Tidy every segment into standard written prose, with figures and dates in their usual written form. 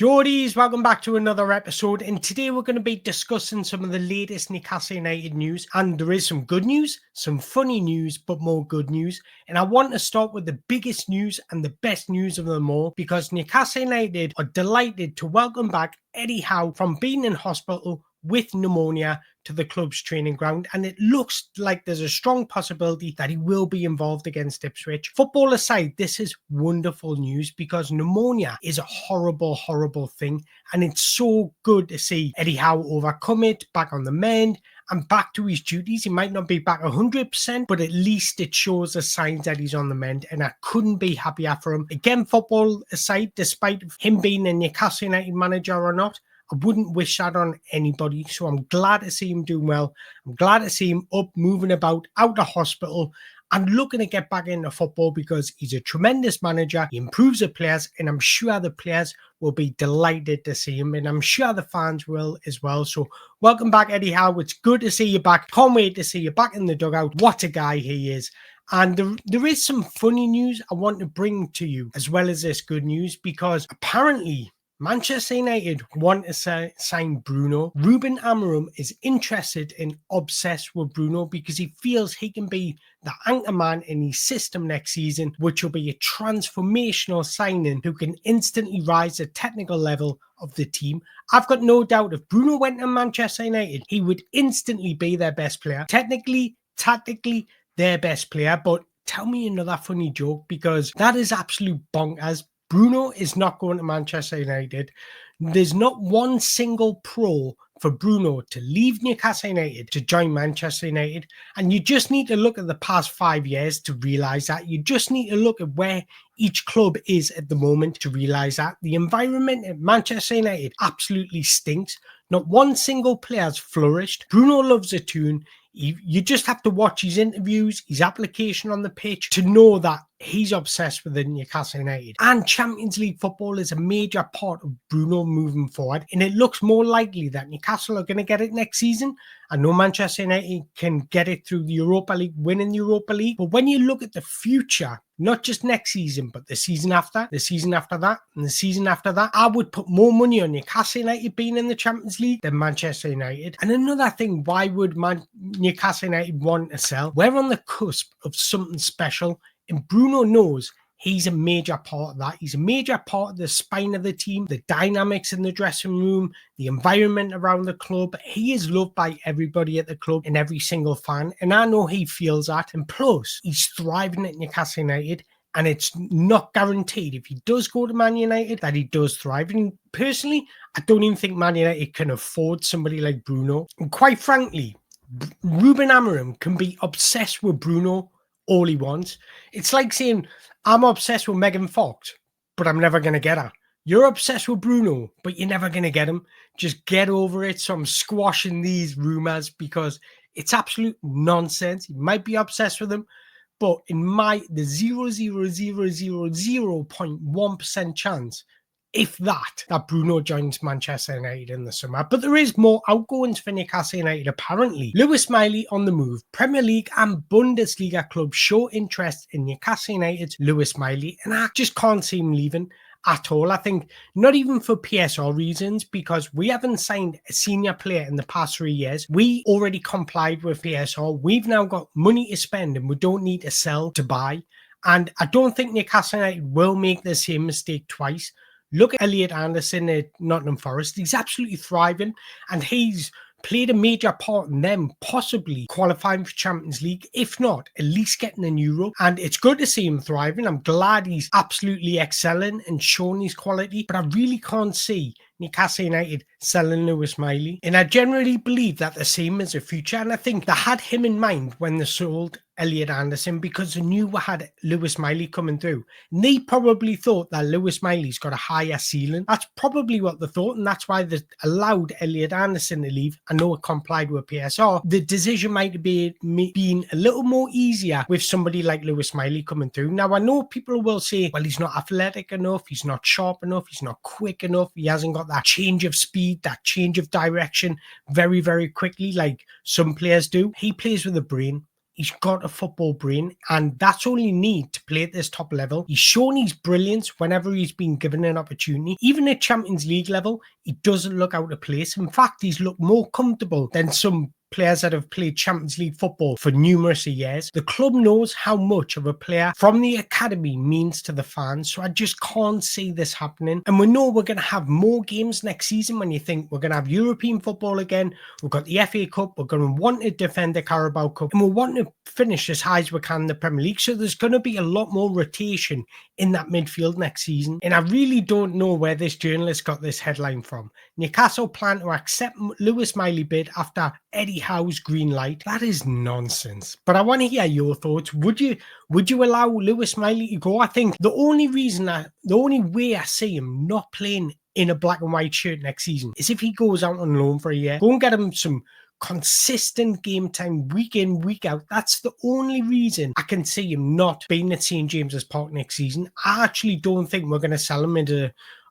Geordies, welcome back to another episode, and today we're going to be discussing some of the latest Newcastle United news, and there is some good news, some funny news, but more good news. And I want to start with the biggest news and the best news of them all, because Newcastle United are delighted to welcome back Eddie Howe from being in hospital with pneumonia to the club's training ground, and it looks like there's a strong possibility that he will be involved against Ipswich. Football aside, this is wonderful news because pneumonia is a horrible thing, and it's so good to see Eddie Howe overcome it, back on the mend and back to his duties. He might not be back 100%, but at least it shows the signs that he's on the mend, and I couldn't be happier for him. Again, football aside, despite him being a Newcastle United manager or not, I wouldn't wish that on anybody. So I'm glad to see him doing well. I'm glad to see him up, moving about, out of hospital, and looking to get back into football because he's a tremendous manager. He improves the players, and I'm sure the players will be delighted to see him, and I'm sure the fans will as well. So welcome back, Eddie Howe. It's good to see you back. Can't wait to see you back in the dugout. What a guy he is. And there is some funny news I want to bring to you as well as this good news, because apparently Manchester United want to sign Bruno. Ruben Amorim is interested and obsessed with Bruno because he feels he can be the anchor man in his system next season, which will be a transformational signing who can instantly rise the technical level of the team. I've got no doubt if Bruno went to Manchester United, he would instantly be their best player. Technically, tactically, their best player. But tell me another funny joke, because that is absolute bonkers. Bruno is not going to Manchester United. There's not one single pro for Bruno to leave Newcastle United to join Manchester United. And you just need to look at the past 5 years to realise that. You just need to look at where each club is at the moment to realise that. The environment at Manchester United absolutely stinks. Not one single player's flourished. Bruno loves a tune. You just have to watch his interviews, his application on the pitch to know that he's obsessed with the Newcastle United. And Champions League football is a major part of Bruno moving forward. And it looks more likely that Newcastle are going to get it next season. I know Manchester United can get it through the Europa League, winning the Europa League. But when you look at the future, not just next season, but the season after, the season after that, and the season after that, I would put more money on Newcastle United being in the Champions League than Manchester United. And another thing, why would Newcastle United want to sell? We're on the cusp of something special, and Bruno knows he's a major part of that. He's a major part of the spine of the team, the dynamics in the dressing room, the environment around the club. He is loved by everybody at the club and every single fan. And I know he feels that. And plus, he's thriving at Newcastle United. And it's not guaranteed if he does go to Man United that he does thrive. And personally, I don't even think Man United can afford somebody like Bruno. And quite frankly, Ruben Amorim can be obsessed with Bruno all he wants. It's like saying, I'm obsessed with Megan Fox, but I'm never going to get her. You're obsessed with Bruno, but you're never going to get him. Just get over it. So I'm squashing these rumours because it's absolute nonsense. You might be obsessed with him, but in the 0.1% chance, if that Bruno joins Manchester United in the summer. But there is more outgoings for Newcastle United, apparently. Miley on the move. Premier League and Bundesliga clubs show interest in Newcastle United's Miley, and I just can't see him leaving at all. I think not even for PSR reasons, because we haven't signed a senior player in the past 3 years. We already complied with PSR. We've now got money to spend, and we don't need to sell to buy. And I don't think Newcastle United will make the same mistake twice. Look at Elliot Anderson at Nottingham Forest. He's absolutely thriving, and he's played a major part in them possibly qualifying for Champions League, if not, at least getting an Euro. And it's good to see him thriving. I'm glad he's absolutely excelling and showing his quality, but I really can't see Newcastle United selling Miley. And I generally believe that the same is the future, and I think they had him in mind when they sold Elliot Anderson because they knew we had Miley coming through. And they probably thought that Miley's got a higher ceiling. That's probably what they thought, and that's why they allowed Elliot Anderson to leave. I know it complied with PSR. The decision might be being a little more easier with somebody like Miley coming through. Now, I know people will say, well, he's not athletic enough, he's not sharp enough, he's not quick enough, he hasn't got that change of speed, that change of direction very, very quickly like some players do. He plays with a brain. he's got a football brain, and that's all you need to play at this top level. He's shown his brilliance whenever he's been given an opportunity. Even at Champions League level, he doesn't look out of place. In fact, he's looked more comfortable than some players that have played Champions League football for numerous years. The club knows how much of a player from the academy means to the fans, so I just can't see this happening. And we know we're going to have more games next season. When you think we're going to have European football again, we've got the FA Cup, we're going to want to defend the Carabao Cup, and we want to finish as high as we can in the Premier League. So there's going to be a lot more rotation in that midfield next season. And I really don't know where this journalist got this headline from. Newcastle plan to accept Lewis Miley bid after Eddie Howe's green light. That is nonsense. But I want to hear your thoughts. Would you allow Lewis Miley to go? I think the only way I see him not playing in a black and white shirt next season is if he goes out on loan for a year. Go and get him some consistent game time week in, week out. That's the only reason I can see him not being at St. James's Park next season. I actually don't think we're going to sell him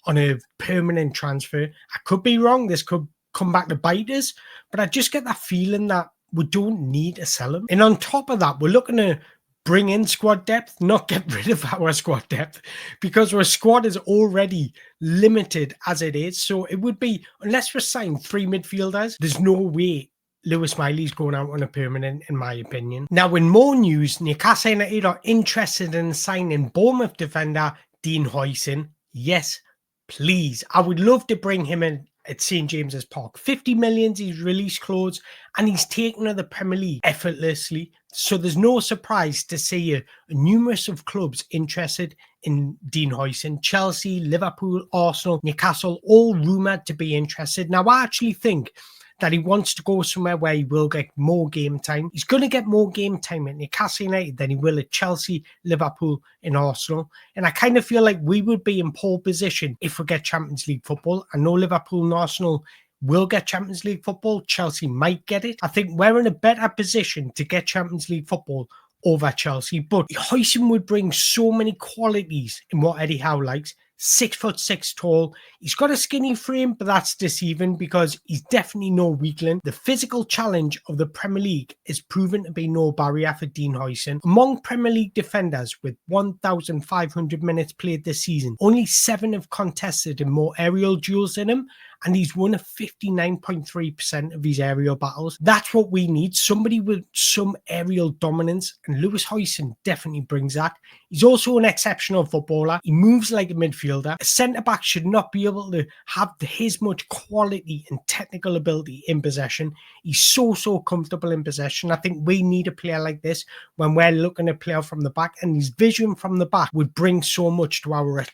on a permanent transfer. I could be wrong. This could come back to bite us, but I just get that feeling that we don't need to sell him. And on top of that, we're looking to bring in squad depth, not get rid of our squad depth, because our squad is already limited as it is. So it would be, unless we sign 3 midfielders, there's no way Lewis Miley's going out on a permanent, in my opinion. Now, in more news, Newcastle United are interested in signing Bournemouth defender Dean Huijsen. Yes, please. I would love to bring him in at St. James's Park. 50 million, he's release clause, and he's taken to the Premier League effortlessly. So there's no surprise to see a numerous of clubs interested in Dean Huijsen. Chelsea, Liverpool, Arsenal, Newcastle, all rumoured to be interested. Now, I actually think that he wants to go somewhere where he will get more game time. He's going to get more game time at Newcastle United than he will at Chelsea, Liverpool and Arsenal. And I kind of feel like we would be in pole position if we get Champions League football. I know Liverpool and Arsenal will get Champions League football. Chelsea might get it. I think we're in a better position to get Champions League football over Chelsea. But Huijsen would bring so many qualities in what Eddie Howe likes. 6'6" tall. He's got a skinny frame, but that's deceiving because he's definitely no weakling. The physical challenge of the Premier League is proven to be no barrier for Dean Huijsen. Among Premier League defenders with 1,500 minutes played this season, only 7 have contested in more aerial duels than him, and he's won a 59.3% of his aerial battles. That's what we need, somebody with some aerial dominance, and Lewis Huijsen definitely brings that. He's also an exceptional footballer. He moves like a midfielder. A centre-back should not be able to have his much quality and technical ability in possession. He's so comfortable in possession. I think we need a player like this when we're looking to play out from the back, and his vision from the back would bring so much to our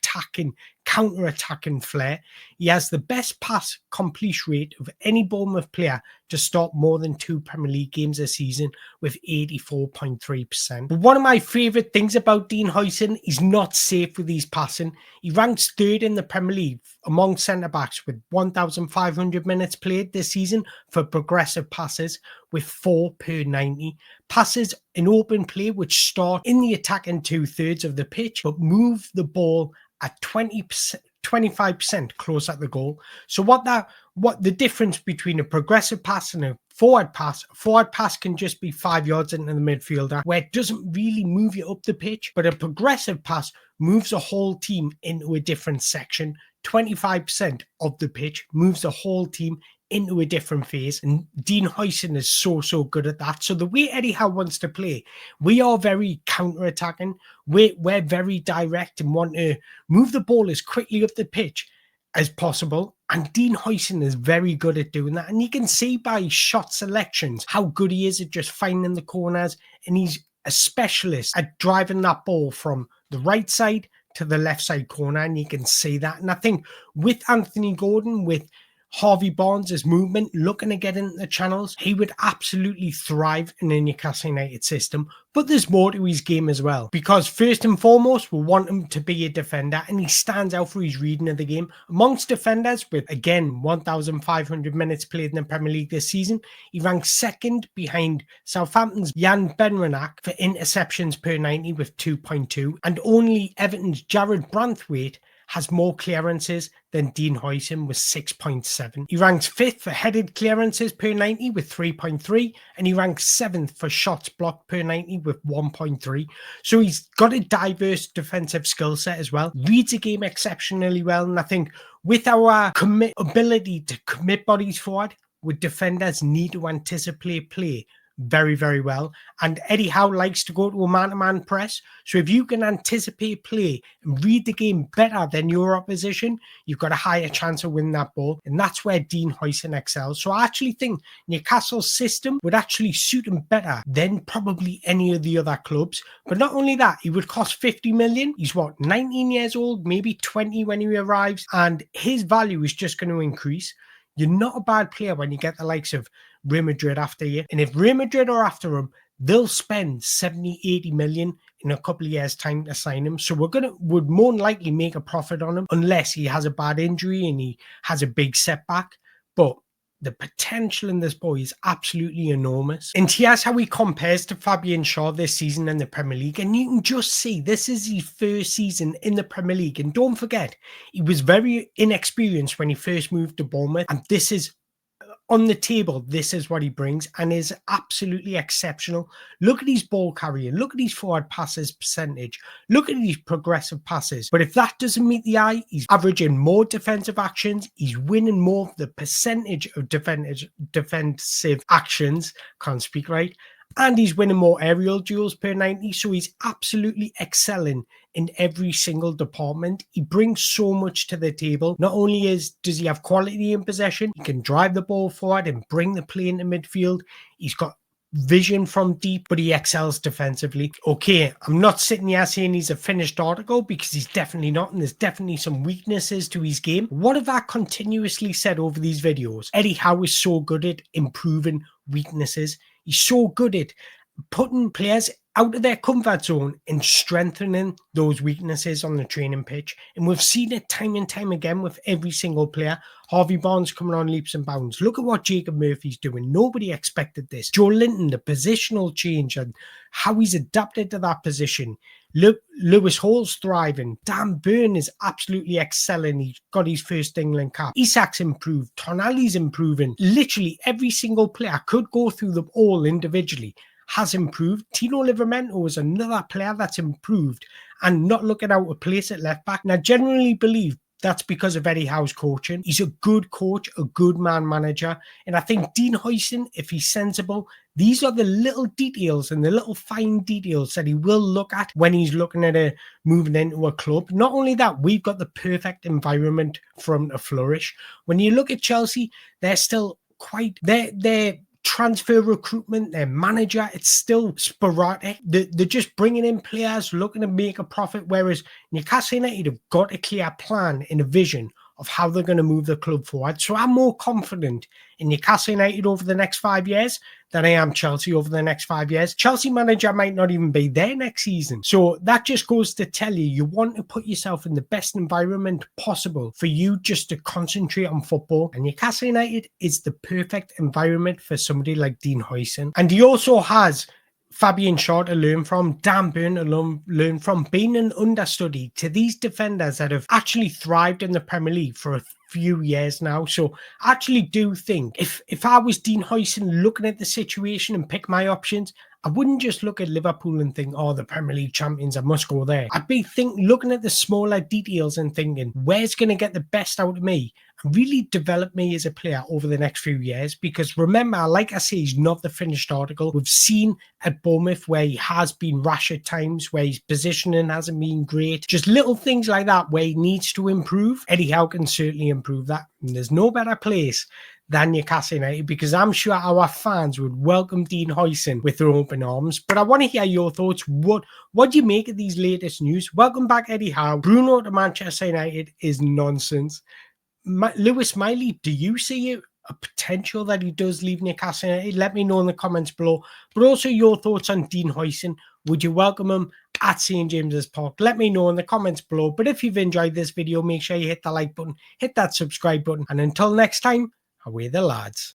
counter-attacking flair. He has the best pass completion rate of any Bournemouth player to start more than 2 Premier League games a season with 84.3%. But one of my favourite things about Dean Huijsen, he's not safe with his passing. He ranks 3rd in the Premier League among centre-backs with 1,500 minutes played this season for progressive passes with 4 per 90. Passes in open play which start in the attacking 2/3 of the pitch but move the ball at 25% close at the goal. So what the difference between a progressive pass and a forward pass can just be 5 yards into the midfielder, where it doesn't really move you up the pitch, but a progressive pass moves the whole team into a different section. 25% of the pitch moves the whole team into a different phase, and Dean Huijsen is so good at that. So the way Eddie Howe wants to play, we are very counter-attacking. We're very direct and want to move the ball as quickly up the pitch as possible, and Dean Huijsen is very good at doing that, and you can see by his shot selections how good he is at just finding the corners, and he's a specialist at driving that ball from the right side to the left side corner, and you can see that. And I think with Anthony Gordon, with Harvey Barnes' movement, looking to get into the channels, he would absolutely thrive in the Newcastle United system. But there's more to his game as well, because first and foremost, we want him to be a defender, and he stands out for his reading of the game. Amongst defenders with, again, 1,500 minutes played in the Premier League this season, he ranks 2nd behind Southampton's Jan Benrenak for interceptions per 90 with 2.2, and only Everton's Jared Branthwaite has more clearances than Dean Huijsen with 6.7. He ranks 5th for headed clearances per 90 with 3.3, and he ranks 7th for shots blocked per 90 with 1.3. So he's got a diverse defensive skill set as well. Reads the game exceptionally well, and I think with our ability to commit bodies forward, with defenders need to anticipate play very, very well. And Eddie Howe likes to go to a man-to-man press. So if you can anticipate play and read the game better than your opposition, you've got a higher chance of winning that ball. And that's where Dean Huijsen excels. So I actually think Newcastle's system would actually suit him better than probably any of the other clubs. But not only that, he would cost 50 million. He's 19 years old, maybe 20 when he arrives. And his value is just going to increase. You're not a bad player when you get the likes of Real Madrid after you. And if Real Madrid are after him, they'll spend 70, 80 million in a couple of years' time to sign him. So would more than likely make a profit on him unless he has a bad injury and he has a big setback. But the potential in this boy is absolutely enormous. And here's how he compares to Fabian Schär this season in the Premier League. And you can just see this is his first season in the Premier League. And don't forget, he was very inexperienced when he first moved to Bournemouth. And this is on the table, this is what he brings and is absolutely exceptional. Look at his ball carrying. Look at his forward passes percentage. Look at his progressive passes. But if that doesn't meet the eye, he's averaging more defensive actions. He's winning more of the percentage of defensive actions. Can't speak right. And he's winning more aerial duels per 90. So he's absolutely excelling in every single department. He brings so much to the table. Not only does he have quality in possession, he can drive the ball forward and bring the play into midfield. He's got vision from deep, but he excels defensively. Okay, I'm not sitting here saying he's a finished article because he's definitely not, and there's definitely some weaknesses to his game. What have I continuously said over these videos? Eddie Howe is so good at improving weaknesses. He's so good at putting players out of their comfort zone and strengthening those weaknesses on the training pitch. And we've seen it time and time again with every single player. Harvey Barnes coming on leaps and bounds. Look at what Jacob Murphy's doing. Nobody expected this. Joe Linton, the positional change and how he's adapted to that position. Lewis Hall's thriving. Dan Burn is absolutely excelling. He's got his first England cap. Isak's improved. Tonali's improving. Literally every single player, could go through them all individually, has improved. Tino Livramento is another player that's improved and not looking out of place at left back. And I genuinely believe that's because of Eddie Howe's coaching. He's a good coach, a good man manager. And I think Dean Huijsen, if he's sensible, these are the little details and the little fine details that he will look at when he's looking at moving into a club. Not only that, we've got the perfect environment for him to flourish. When you look at Chelsea, they're still quite... They're transfer recruitment, their manager, it's still sporadic. They're just bringing in players looking to make a profit, whereas Newcastle United have got a clear plan and a vision of how they're going to move the club forward. So I'm more confident in Newcastle United over the next 5 years than I am Chelsea over the next 5 years. Chelsea manager might not even be there next season. So that just goes to tell you want to put yourself in the best environment possible for you just to concentrate on football. And Newcastle United is the perfect environment for somebody like Dean Huijsen. And he also has Fabian Schär to learn from, Dan Burn to learn from, being an understudy to these defenders that have actually thrived in the Premier League for a few years now. So I actually do think if I was Dean Huijsen looking at the situation and pick my options, I wouldn't just look at Liverpool and think, oh, the Premier League champions, I must go there. I'd be looking at the smaller details and thinking, where's going to get the best out of me and really develop me as a player over the next few years? Because remember, like I say, he's not the finished article. We've seen at Bournemouth where he has been rash at times, where his positioning hasn't been great. Just little things like that where he needs to improve. Eddie Howe can certainly improve that. And there's no better place than Newcastle United, because I'm sure our fans would welcome Dean Huijsen with their open arms. But I want to hear your thoughts. What do you make of these latest news? Welcome back, Eddie Howe. Bruno to Manchester United is nonsense. Lewis Miley, do you see a potential that he does leave Newcastle United? Let me know in the comments below. But also your thoughts on Dean Huijsen. Would you welcome him at St. James's Park? Let me know in the comments below. But if you've enjoyed this video, make sure you hit the like button, hit that subscribe button. And until next time, away the lads.